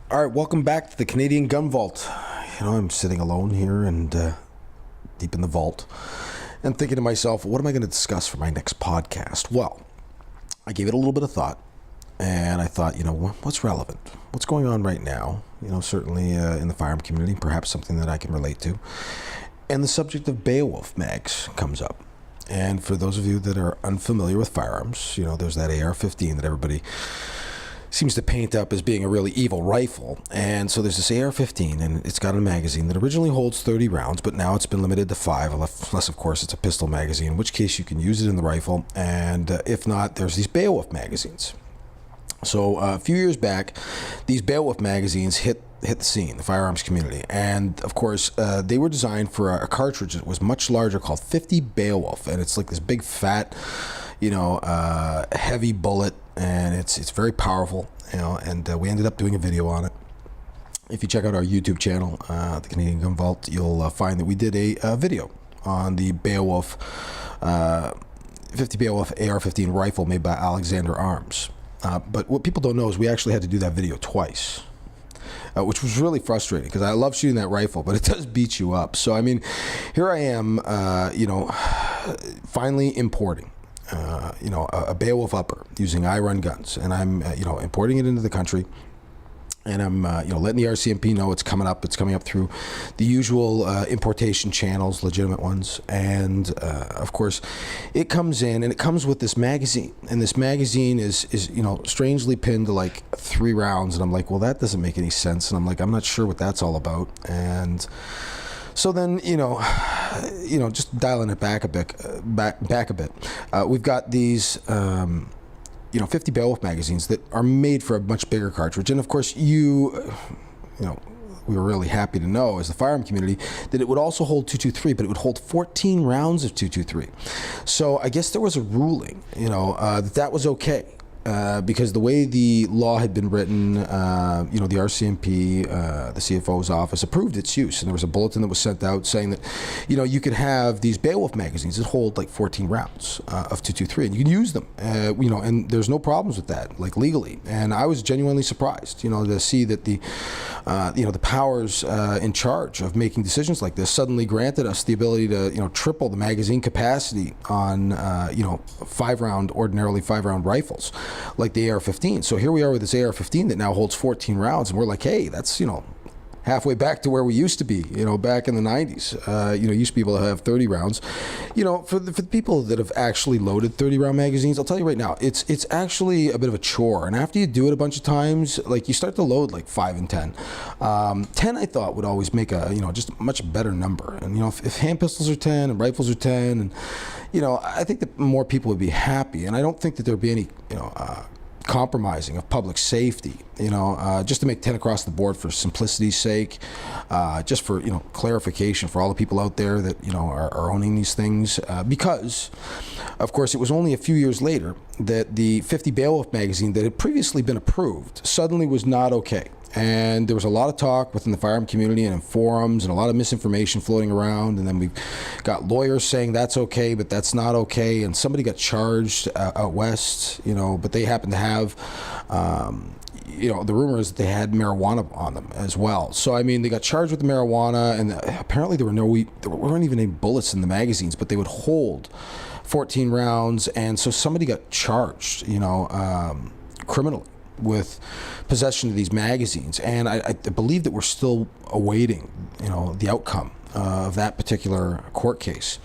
All right, welcome back to the Canadian Gun Vault. I'm sitting alone here and deep in the vault and thinking to myself, what am I going to discuss for my next podcast? Well, I gave it a little bit of thought and I thought, what's relevant? What's going on right now? Certainly in the firearm community, perhaps something that I can relate to. And the subject of Beowulf mags comes up. And for those of you that are unfamiliar with firearms, there's that AR-15 that everybody seems to paint up as being a really evil rifle. And so there's this AR-15, and it's got a magazine that originally holds 30 rounds, but now it's been limited to 5, unless, of course, it's a pistol magazine, in which case you can use it in the rifle. And if not, there's these Beowulf magazines. So a few years back, these Beowulf magazines hit the scene, the firearms community. And, of course, they were designed for a cartridge that was much larger called 50 Beowulf. And it's like this big, fat, heavy bullet. And it's very powerful, and we ended up doing a video on it. If you check out our YouTube channel, the Canadian Gun Vault, you'll find that we did a video on the Beowulf, 50 Beowulf AR-15 rifle made by Alexander Arms. But what people don't know is we actually had to do that video twice, which was really frustrating because I love shooting that rifle, but it does beat you up. So, here I am, finally importing a Beowulf upper using I-Run guns, and I'm importing it into the country, and I'm letting the RCMP know it's coming up. It's coming up through the usual importation channels, legitimate ones, and of course, it comes in, and it comes with this magazine, and this magazine is strangely pinned to like 3 rounds, and I'm like, well, that doesn't make any sense, and I'm like, I'm not sure what that's all about, and so then, just dialing it back a bit, we've got these, 50 Beowulf magazines that are made for a much bigger cartridge. And of course, we were really happy to know as the firearm community that it would also hold .223, but it would hold 14 rounds of .223. So I guess there was a ruling, that was okay. Because the way the law had been written, the RCMP, the CFO's office approved its use, and there was a bulletin that was sent out saying that, you could have these Beowulf magazines that hold like 14 rounds of .223, and you can use them, and there's no problems with that, like legally. And I was genuinely surprised, to see that the powers in charge of making decisions like this suddenly granted us the ability to, triple the magazine capacity on, ordinarily 5-round rifles, like the AR-15. So here we are with this AR-15 that now holds 14 rounds, and we're like, hey, that's, halfway back to where we used to be, back in the 90s. Used to be able to have 30 rounds. For the people that have actually loaded 30-round magazines, I'll tell you right now, it's actually a bit of a chore. And after you do it a bunch of times, like you start to load like 5 and 10. 10 I thought would always make a, just a much better number. And, if hand pistols are 10 and rifles are 10, and, I think that more people would be happy. And I don't think that there'd be any, compromising of public safety, just to make 10 across the board for simplicity's sake, just for, clarification for all the people out there that, are owning these things, because, of course, it was only a few years later that the 50 Beowulf magazine that had previously been approved suddenly was not okay. And there was a lot of talk within the firearm community and in forums and a lot of misinformation floating around. And then we've got lawyers saying that's okay, but that's not okay. And somebody got charged out west, but they happened to have, the rumor is that they had marijuana on them as well. So, they got charged with the marijuana, and apparently there weren't even any bullets in the magazines, but they would hold 14 rounds. And so somebody got charged, criminally, with possession of these magazines, and I believe that we're still awaiting, the outcome of that particular court case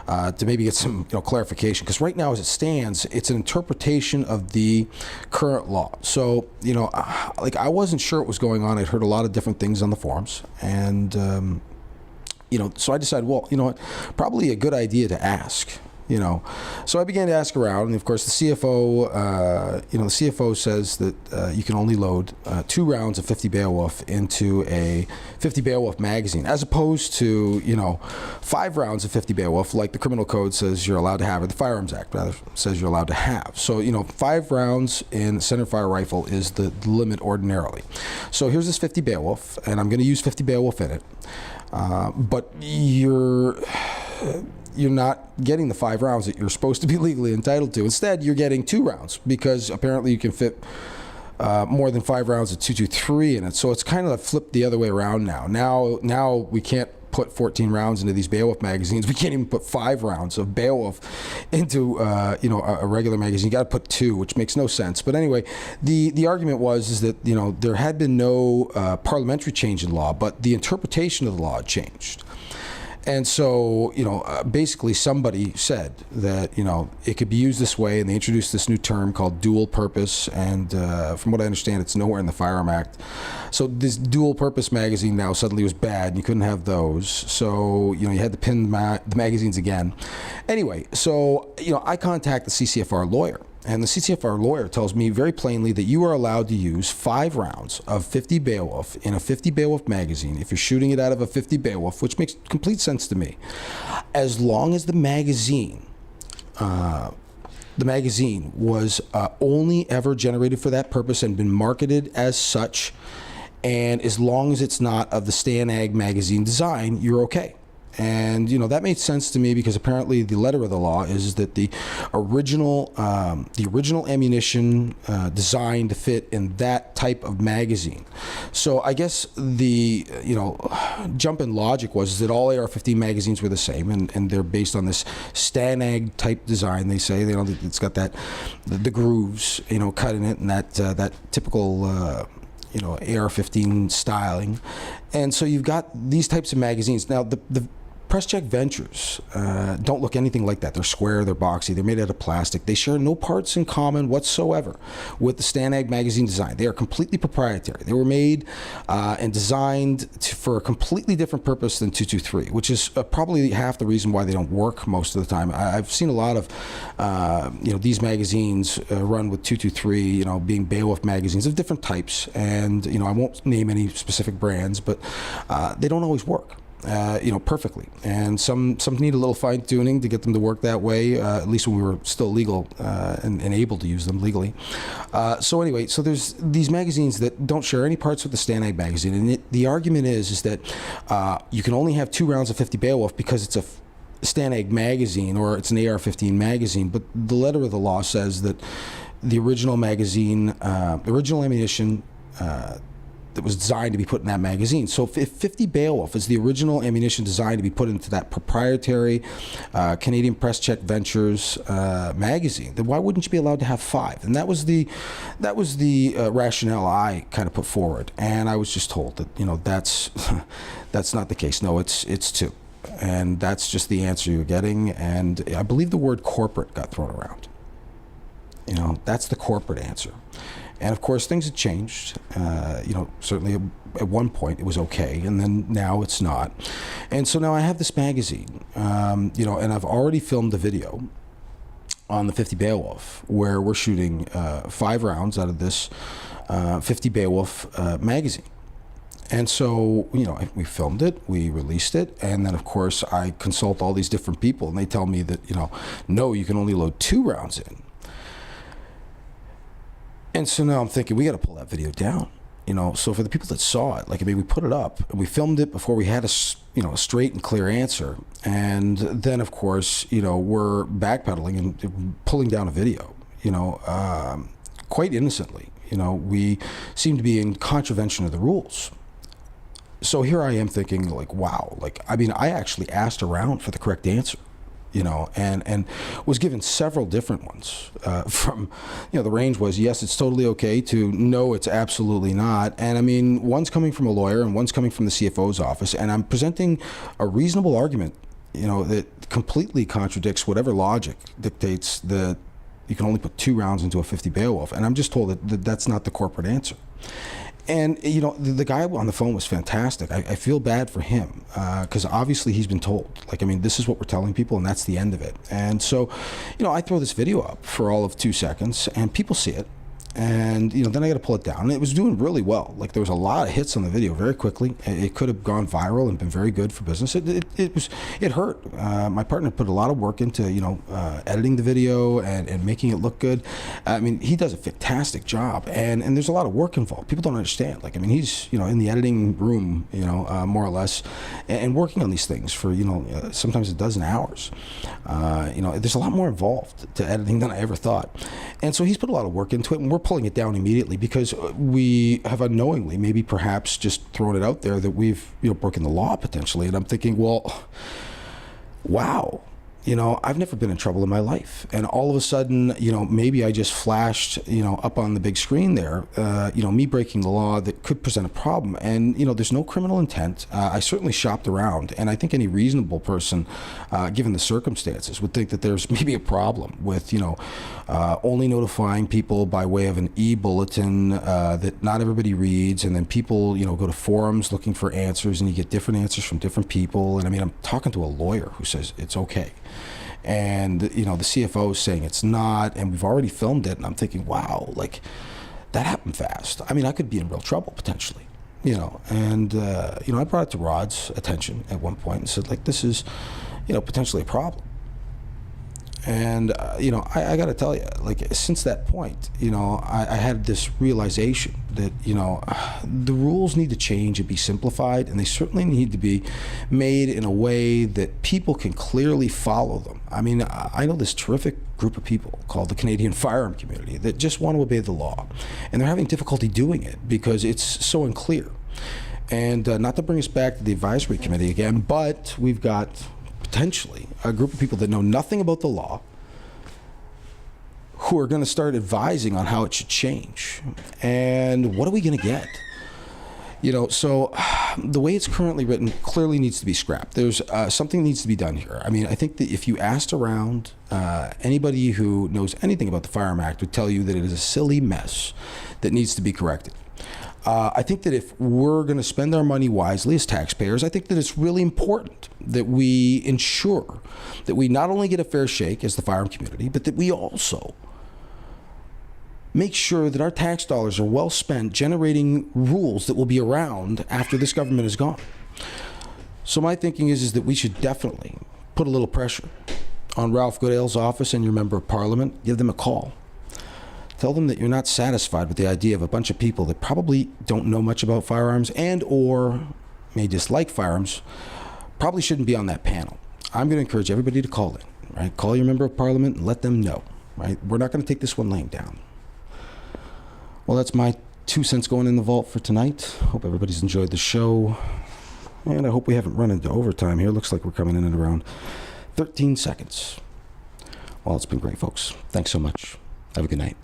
to maybe get some, clarification. Because right now, as it stands, it's an interpretation of the current law. So, I wasn't sure what was going on. I'd heard a lot of different things on the forums, and so I decided, well, what, probably a good idea to ask. So I began to ask around, and of course the CFO says that you can only load 2 rounds of 50 Beowulf into a 50 Beowulf magazine, as opposed to 5 rounds of 50 Beowulf, like the criminal code says you're allowed to have, or the Firearms Act rather says you're allowed to have. So 5 rounds in centerfire rifle is the limit ordinarily. So here's this 50 Beowulf, and I'm going to use 50 Beowulf in it, but you're not getting the 5 rounds that you're supposed to be legally entitled to. Instead, you're getting 2 rounds because apparently you can fit more than 5 rounds of 223 in it. So it's kind of flipped the other way around now. Now we can't put 14 rounds into these Beowulf magazines. We can't even put 5 rounds of Beowulf into a regular magazine. You got to put 2, which makes no sense. But anyway, the argument is that there had been no parliamentary change in law, but the interpretation of the law had changed. And so, basically somebody said that, it could be used this way, and they introduced this new term called dual purpose, and from what I understand, it's nowhere in the Firearm Act. So this dual purpose magazine now suddenly was bad, and you couldn't have those. So, you had to pin the magazines again. Anyway, so, I contact the CCFR lawyer. And the CCFR lawyer tells me very plainly that you are allowed to use 5 rounds of 50 Beowulf in a 50 Beowulf magazine if you're shooting it out of a 50 Beowulf, which makes complete sense to me, as long as the magazine was only ever generated for that purpose and been marketed as such, and as long as it's not of the Stanag magazine design, you're okay. And that made sense to me, because apparently the letter of the law is that the original ammunition designed to fit in that type of magazine. So I guess the jump in logic was that all AR-15 magazines were the same, and they're based on this Stanag type design. They say it's got the grooves cut in it, and that typical AR-15 styling. And so you've got these types of magazines. Now, the Press Check Ventures don't look anything like that. They're square, they're boxy, they're made out of plastic. They share no parts in common whatsoever with the Stanag magazine design. They are completely proprietary. They were made and designed for a completely different purpose than 223, which is probably half the reason why they don't work most of the time. I've seen a lot of these magazines run with 223, being Beowulf magazines of different types, and I won't name any specific brands, but they don't always work perfectly, and some need a little fine tuning to get them to work that way. At least when we were still legal and able to use them legally. So anyway, so there's these magazines that don't share any parts with the Stanag magazine, and the argument is that you can only have 2 rounds of 50 Beowulf because it's a Stanag magazine, or it's an AR-15 magazine. But the letter of the law says that the original magazine, original ammunition, that was designed to be put in that magazine. So if 50 Beowulf is the original ammunition designed to be put into that proprietary Canadian Press Check Ventures magazine, then why wouldn't you be allowed to have 5? And that was the rationale I kind of put forward. And I was just told that that's not the case. No, it's 2. And that's just the answer you're getting. And I believe the word corporate got thrown around. That's the corporate answer. And of course, things have changed. Certainly at one point it was okay, and then now it's not. And so now I have this magazine, and I've already filmed a video on the 50 Beowulf where we're shooting 5 rounds out of this 50 Beowulf magazine. And so, we filmed it, we released it, and then of course I consult all these different people, and they tell me that, no, you can only load 2 rounds in. And so now I'm thinking, we got to pull that video down, So for the people that saw it, we put it up and we filmed it before we had a straight and clear answer. And then, of course, we're backpedaling and pulling down a video, quite innocently. We seem to be in contravention of the rules. So here I am thinking, wow, I actually asked around for the correct answer. And was given several different ones from, the range was, yes, it's totally okay, to no, it's absolutely not. And one's coming from a lawyer and one's coming from the CFO's office, and I'm presenting a reasonable argument, that completely contradicts whatever logic dictates that you can only put 2 rounds into a 50 Beowulf. And I'm just told that that's not the corporate answer. And, the guy on the phone was fantastic. I feel bad for him because obviously he's been told, this is what we're telling people, and that's the end of it. And so, I throw this video up for all of 2 seconds, and people see it. And, then I got to pull it down. And it was doing really well. There was a lot of hits on the video very quickly. It could have gone viral and been very good for business. It hurt. My partner put a lot of work into, editing the video and making it look good. He does a fantastic job. And there's a lot of work involved. People don't understand. He's, in the editing room, more or less, and working on these things for, sometimes a dozen hours. There's a lot more involved to editing than I ever thought. And so he's put a lot of work into it, and we're pulling it down immediately because we have unknowingly, maybe perhaps just thrown it out there that we've, broken the law potentially. And I'm thinking, well, wow. I've never been in trouble in my life. And all of a sudden, maybe I just flashed, up on the big screen there, me breaking the law that could present a problem. And, there's no criminal intent. I certainly shopped around. And I think any reasonable person, given the circumstances, would think that there's maybe a problem with, only notifying people by way of an e-bulletin that not everybody reads. And then people, go to forums looking for answers, and you get different answers from different people. And I'm talking to a lawyer who says it's okay. And, the CFO is saying it's not, and we've already filmed it. And I'm thinking, wow, that happened fast. I could be in real trouble potentially, and, I brought it to Rod's attention at one point and said, this is, potentially a problem. And, I got to tell you, since that point, I had this realization that, the rules need to change and be simplified, and they certainly need to be made in a way that people can clearly follow them. I know this terrific group of people called the Canadian firearm community that just want to obey the law, and they're having difficulty doing it because it's so unclear. And not to bring us back to the advisory committee again, but we've got potentially a group of people that know nothing about the law who are going to start advising on how it should change. And what are we going to get? So the way it's currently written clearly needs to be scrapped. There's something needs to be done here. I think that if you asked around, anybody who knows anything about the Firearm Act would tell you that it is a silly mess that needs to be corrected. I think that if we're going to spend our money wisely as taxpayers, I think that it's really important that we ensure that we not only get a fair shake as the firearm community, but that we also make sure that our tax dollars are well spent generating rules that will be around after this government is gone. So my thinking is that we should definitely put a little pressure on Ralph Goodale's office and your member of parliament. Give them a call. Tell them that you're not satisfied with the idea of a bunch of people that probably don't know much about firearms and or may dislike firearms, probably shouldn't be on that panel. I'm going to encourage everybody to call in, right? Call your member of parliament and let them know, right? We're not going to take this one laying down. Well, that's my 2 cents going in the vault for tonight. Hope everybody's enjoyed the show. And I hope we haven't run into overtime here. Looks like we're coming in at around 13 seconds. Well, it's been great, folks. Thanks so much. Have a good night.